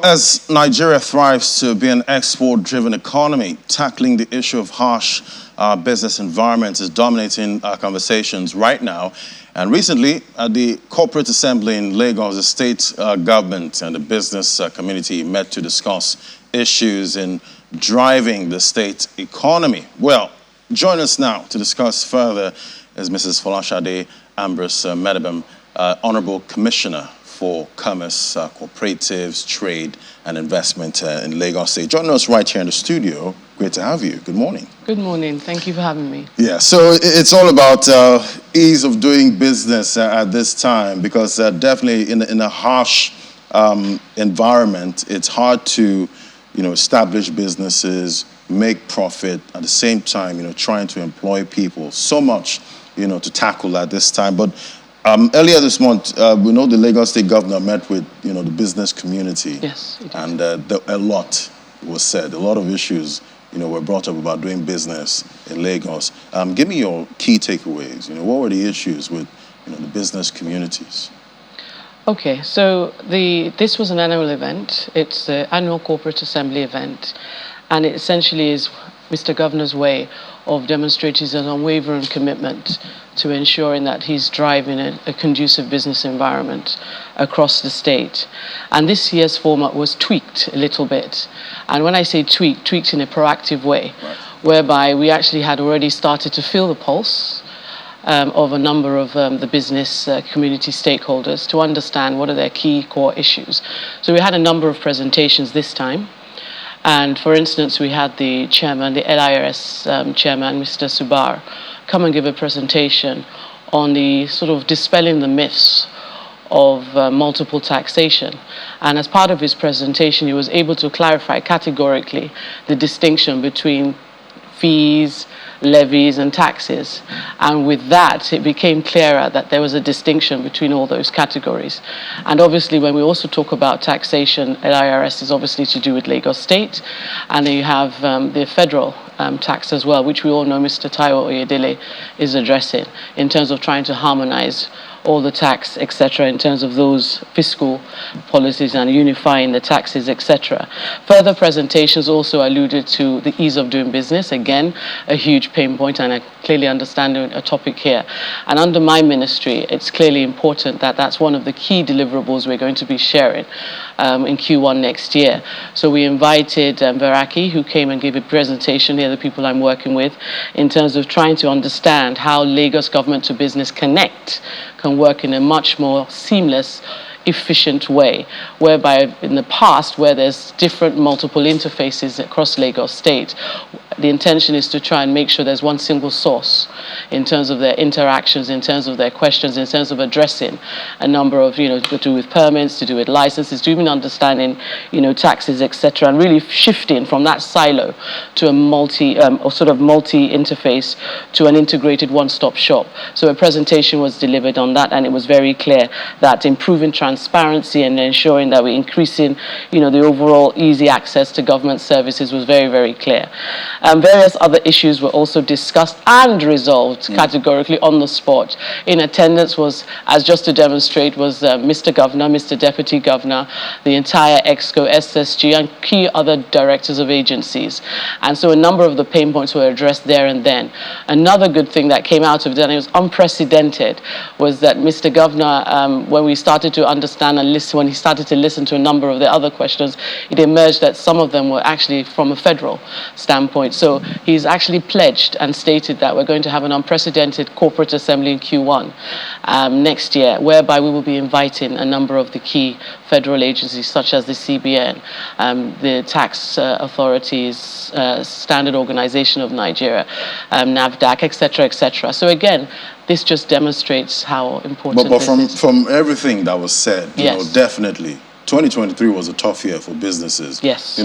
As Nigeria thrives to be an export-driven economy, tackling the issue of harsh business environments is dominating our conversations right now. And recently, at the Corporate Assembly in Lagos, the state government and the business community met to discuss issues in driving the state economy. Well, join us now to discuss further is Mrs. Folashade Ambrose Medibem, Honorable Commissioner for Commerce, Cooperatives, Trade and Investment in Lagos State. Joining us right here in the studio. Great to have you. Good morning. Good morning. Thank you for having me. Yeah, so it's all about ease of doing business at this time, because definitely in a harsh environment, it's hard to, establish businesses, make profit at the same time, trying to employ people. So much, to tackle at this time. But earlier this month, we know the Lagos State Governor met with, the business community. Yes. And a lot was said. A lot of issues, were brought up about doing business in Lagos. Give me your key takeaways. What were the issues with, the business communities? Okay, so this was an annual event. It's the annual Corporate Assembly event. And it essentially is Mr. Governor's way of demonstrating his unwavering commitment to ensuring that he's driving a conducive business environment across the state. And this year's format was tweaked a little bit. And when I say tweaked in a proactive way, right, whereby we actually had already started to feel the pulse of a number of the business community stakeholders to understand what are their key core issues. So we had a number of presentations this time. And for instance, we had the chairman, the LIRS chairman, Mr. Subar, come and give a presentation on the sort of dispelling the myths of multiple taxation. And as part of his presentation, he was able to clarify categorically the distinction between fees, levies and taxes. And with that, it became clearer that there was a distinction between all those categories. And obviously, when we also talk about taxation, LIRS is obviously to do with Lagos State. And then you have the federal tax as well, which we all know Mr. Taiwo Oyedele is addressing in terms of trying to harmonize all the tax, etc., in terms of those fiscal policies and unifying the taxes, etc. Further presentations also alluded to the ease of doing business, again, a huge pain point, and I clearly understand a topic here. And under my ministry, it's clearly important that that's one of the key deliverables we're going to be sharing in Q1 next year. So we invited Veraki, who came and gave a presentation, here are the people I'm working with, in terms of trying to understand how Lagos Government to Business Connect can work in a much more seamless, efficient way, whereby in the past, where there's different multiple interfaces across Lagos State, the intention is to try and make sure there's one single source in terms of their interactions, in terms of their questions, in terms of addressing a number of, to do with permits, to do with licenses, to even understanding, taxes, etc., and really shifting from that silo to a multi-interface to an integrated one-stop shop. So a presentation was delivered on that, and it was very clear that improving transparency and ensuring that we're increasing, the overall easy access to government services was very, very clear. Various other issues were also discussed and resolved categorically on the spot. In attendance was, as just to demonstrate, was Mr. Governor, Mr. Deputy Governor, the entire EXCO, SSG, and key other directors of agencies. And so a number of the pain points were addressed there and then. Another good thing that came out of that, and it was unprecedented, was that Mr. Governor, when we started to understand and listen, when he started to listen to a number of the other questions, it emerged that some of them were actually from a federal standpoint. So he's actually pledged and stated that we're going to have an unprecedented corporate assembly in Q1 next year, whereby we will be inviting a number of the key federal agencies, such as the CBN, the tax authorities, Standard Organization of Nigeria, NAFDAC, etc., etc. So again, this just demonstrates how important this is. From everything that was said, yes, definitely, 2023 was a tough year for businesses. Yes.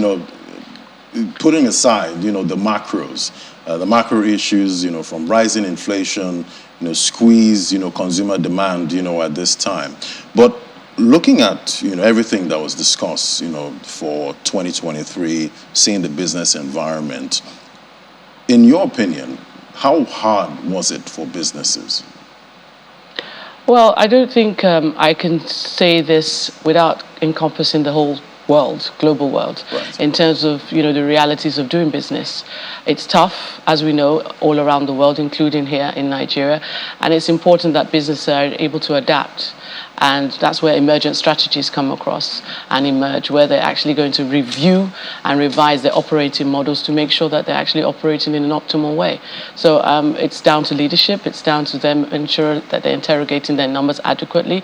Putting aside, the macros, the macro issues, from rising inflation, squeeze, consumer demand, at this time. But looking at, everything that was discussed, for 2023, seeing the business environment, in your opinion, how hard was it for businesses? Well, I don't think I can say this without encompassing the whole global world, Right. in terms of, the realities of doing business. It's tough, as we know, all around the world, including here in Nigeria, and it's important that businesses are able to adapt. And that's where emergent strategies come across and emerge, where they're actually going to review and revise their operating models to make sure that they're actually operating in an optimal way. So it's down to leadership, it's down to them ensure that they're interrogating their numbers adequately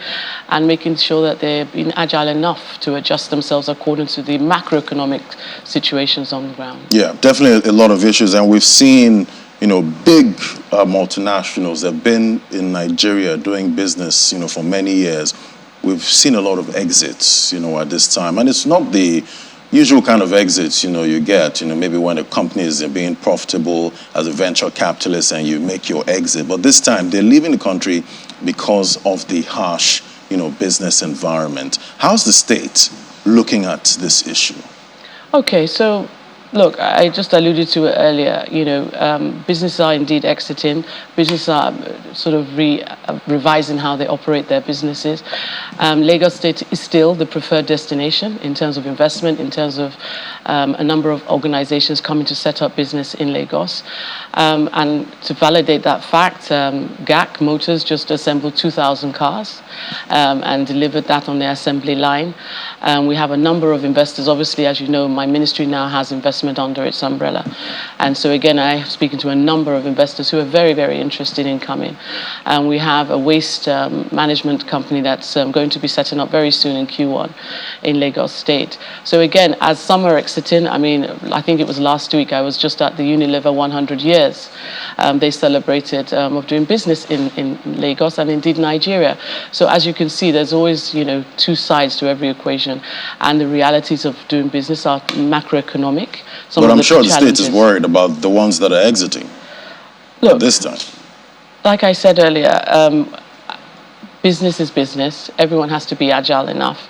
and making sure that they're being agile enough to adjust themselves according to the macroeconomic situations on the ground. Yeah, definitely a lot of issues. And we've seen big multinationals that have been in Nigeria doing business, for many years. We've seen a lot of exits, at this time. And it's not the usual kind of exits, you get, maybe when a company is being profitable as a venture capitalist and you make your exit. But this time, they're leaving the country because of the harsh, business environment. How's the state looking at this issue? Okay, so look, I just alluded to it earlier. Businesses are indeed exiting. Businesses are sort of revising how they operate their businesses. Lagos State is still the preferred destination in terms of investment, in terms of a number of organizations coming to set up business in Lagos. And to validate that fact, GAC Motors just assembled 2,000 cars and delivered that on their assembly line. We have a number of investors. Obviously, as you know, my ministry now has investment under its umbrella. And so again, I'm speaking to a number of investors who are very, very interested in coming. And we have a waste management company that's going to be setting up very soon in Q1 in Lagos State. So again, as some are exiting, I think it was last week, I was just at the Unilever 100 years. They celebrated of doing business in Lagos and indeed Nigeria. So as you can see, there's always, two sides to every equation. And the realities of doing business are macroeconomic. But I'm sure the state is worried about the ones that are exiting. Look, this time. Like I said earlier, business is business. Everyone has to be agile enough.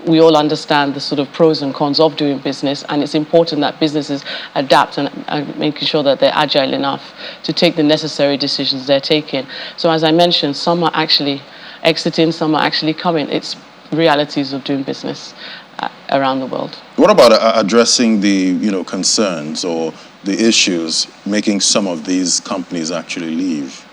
We all understand the sort of pros and cons of doing business, and it's important that businesses adapt and making sure that they're agile enough to take the necessary decisions they're taking. So as I mentioned, some are actually exiting, some are actually coming. It's realities of doing business around the world. What about addressing the concerns or the issues making some of these companies actually leave?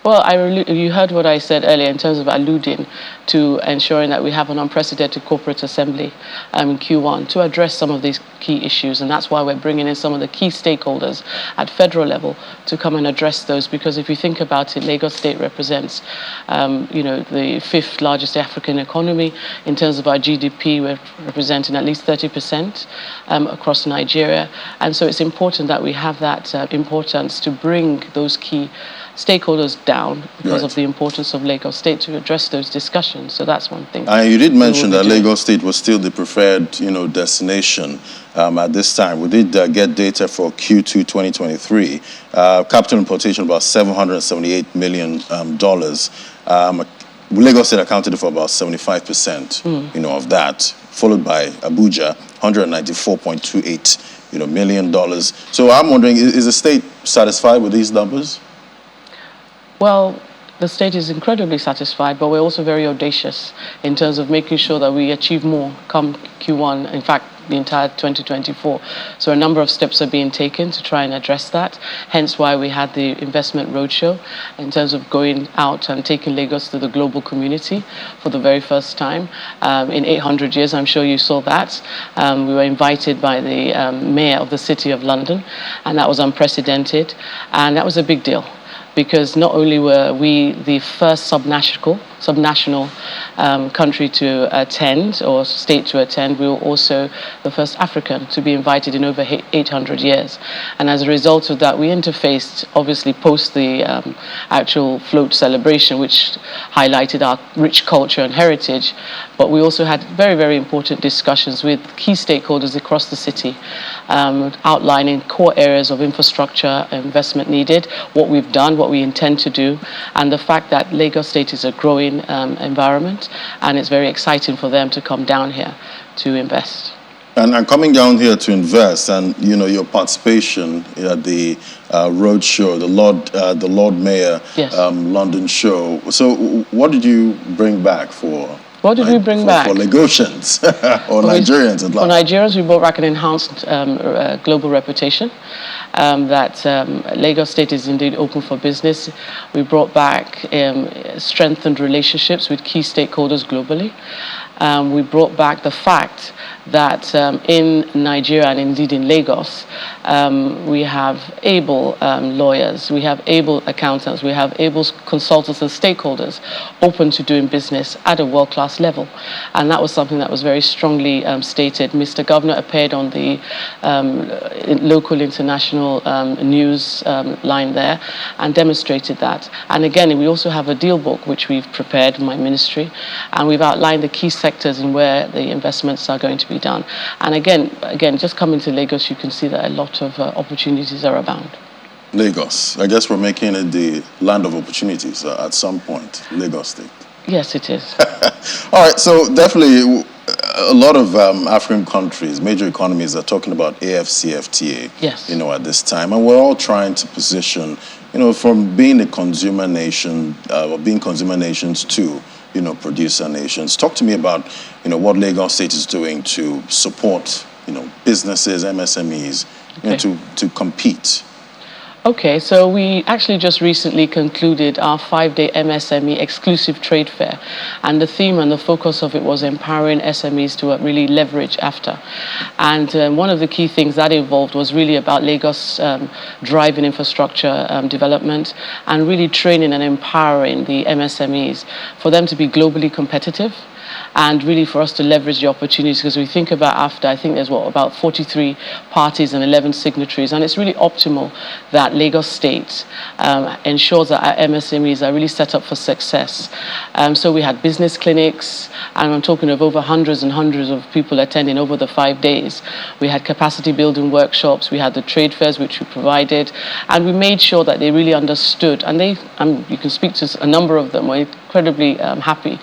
Well, you heard what I said earlier in terms of alluding to ensuring that we have an unprecedented corporate assembly in Q1 to address some of these key issues. And that's why we're bringing in some of the key stakeholders at federal level to come and address those. Because if you think about it, Lagos State represents, the fifth largest African economy. In terms of our GDP, we're representing at least 30% across Nigeria. And so it's important that we have that importance to bring those key stakeholders down because of the importance of Lagos State to address those discussions. So that's one thing. You did mention that Lagos State was still the preferred, destination at this time. We did get data for Q2 2023. Capital importation about $778 million. Lagos State accounted for about 75%, of that, followed by Abuja, $194.28 million. So I'm wondering, is the state satisfied with these numbers? Well, the state is incredibly satisfied, but we're also very audacious in terms of making sure that we achieve more come Q1, in fact, the entire 2024. So a number of steps are being taken to try and address that, hence why we had the investment roadshow in terms of going out and taking Lagos to the global community for the very first time. In 800 years, I'm sure you saw that. We were invited by the mayor of the City of London, and that was unprecedented, and that was a big deal. Because not only were we the first subnational country to attend, or state to attend, we were also the first African to be invited in over 800 years. And as a result of that, we interfaced, obviously, post the actual float celebration, which highlighted our rich culture and heritage. But we also had very, very important discussions with key stakeholders across the city, outlining core areas of infrastructure investment needed, what we've done, what we intend to do, and the fact that Lagos State is a growing environment, and it's very exciting for them to come down here to invest. And coming down here to invest, and your participation at the roadshow, the Lord Mayor London show. So, what did you bring back for What did we bring back? For Lagosians or Nigerians at large. For Nigerians, we brought back an enhanced global reputation. That Lagos State is indeed open for business. We brought back strengthened relationships with key stakeholders globally. We brought back the fact that in Nigeria and indeed in Lagos, we have able lawyers, we have able accountants, we have able consultants and stakeholders open to doing business at a world-class level. And that was something that was very strongly stated. Mr. Governor appeared on the local international news line there and demonstrated that. And again, we also have a deal book which we've prepared in my ministry, and we've outlined the key sectors in where the investments are going to be done. And again, just coming to Lagos, you can see that a lot of opportunities are abound. Lagos, I guess we're making it the land of opportunities at some point, Lagos State. Yes, it is. All right, so definitely a lot of African countries, major economies are talking about Afcfta, yes, at this time. And we're all trying to position, from being a consumer nation, or being consumer nations to, producer nations. Talk to me about, what Lagos State is doing to support, businesses, MSMEs, to compete. Okay, so we actually just recently concluded our 5-day MSME exclusive trade fair, and the theme and the focus of it was empowering SMEs to really leverage Afcfta. And one of the key things that involved was really about Lagos driving infrastructure development and really training and empowering the MSMEs for them to be globally competitive, and really for us to leverage the opportunities, because we think about Afcfta, I think there's about 43 parties and 11 signatories, and it's really optimal that Lagos State ensures that our MSMEs are really set up for success. So we had business clinics, and I'm talking of over hundreds and hundreds of people attending over the 5 days. We had capacity building workshops, we had the trade fairs which we provided, and we made sure that they really understood, and you can speak to a number of them, were incredibly happy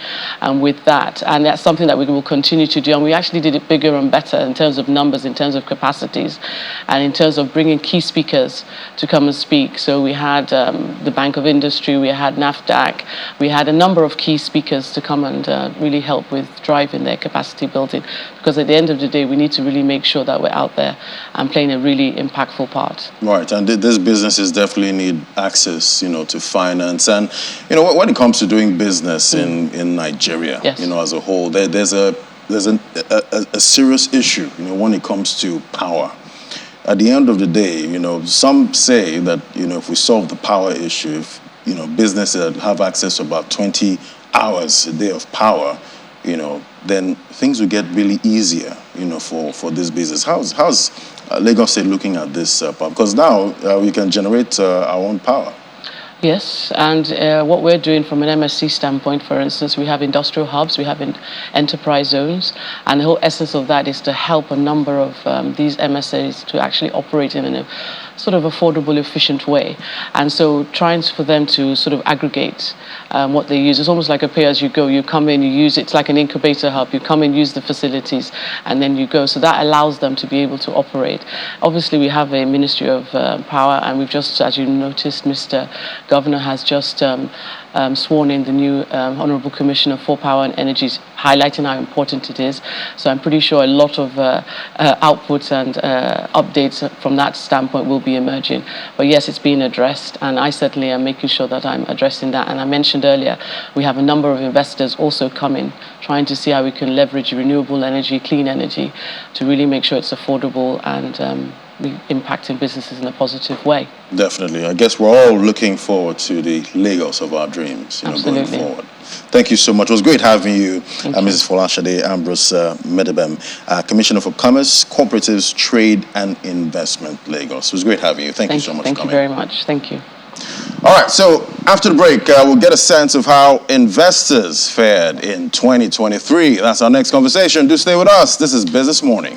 with that. And that's something that we will continue to do. And we actually did it bigger and better in terms of numbers, in terms of capacities, and in terms of bringing key speakers to come and speak. So we had the Bank of Industry, we had NAFDAC, we had a number of key speakers to come and really help with driving their capacity building. Because at the end of the day, we need to really make sure that we're out there and playing a really impactful part. Right, and these businesses definitely need access, to finance. And, when it comes to doing business in Nigeria, yes, as a whole, there's a serious issue, when it comes to power. At the end of the day, some say that, if we solve the power issue, if, businesses have access to about 20 hours a day of power, then things will get really easier, for this business. How's Lagos State looking at this part? Because now we can generate our own power. Yes, and what we're doing from an MSC standpoint, for instance, we have industrial hubs, we have enterprise zones, and the whole essence of that is to help a number of these MSAs to actually operate in a sort of affordable, efficient way. And so trying for them to sort of aggregate what they use. It's almost like a pay-as-you-go. You come in, you use it. It's like an incubator hub. You come in, use the facilities, and then you go. So that allows them to be able to operate. Obviously, we have a Ministry of Power, and we've just, as you noticed, Mr. Governor has just sworn in the new Honourable Commissioner for Power and Energies, highlighting how important it is. So I'm pretty sure a lot of outputs and updates from that standpoint will be emerging. But yes, it's being addressed, and I certainly am making sure that I'm addressing that. And I mentioned earlier, we have a number of investors also coming, trying to see how we can leverage renewable energy, clean energy, to really make sure it's affordable and impacting businesses in a positive way. Definitely. I guess we're all looking forward to the Lagos of our dreams, going forward. Thank you so much. It was great having you, Mrs. Folashade Ambrose Medebem, Commissioner for Commerce, Cooperatives, Trade and Investment, Lagos. It was great having you. Thank you so much for coming. Thank you very much. Thank you. All right, so after the break, we'll get a sense of how investors fared in 2023. That's our next conversation. Do stay with us. This is Business Morning.